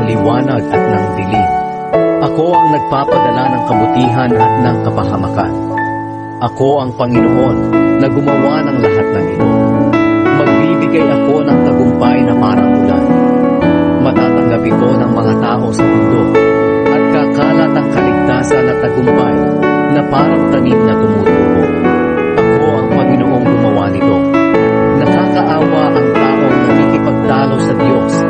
liwanag at ng dilim. Ako ang nagpapadala ng kabutihan at ng kapahamakan. Ako ang Panginoon na gumawa ng lahat ng ito. Magbibigay ako ng tagumpay na parang ulan. Matatanggap ito ng mga tao sa mundo at kakalat ang kaligtasan at tagumpay na parang tanim na tumutubo. Ako ang Panginoong gumawa nito. Nakakaawa ang taong nakikipagtalo sa Diyos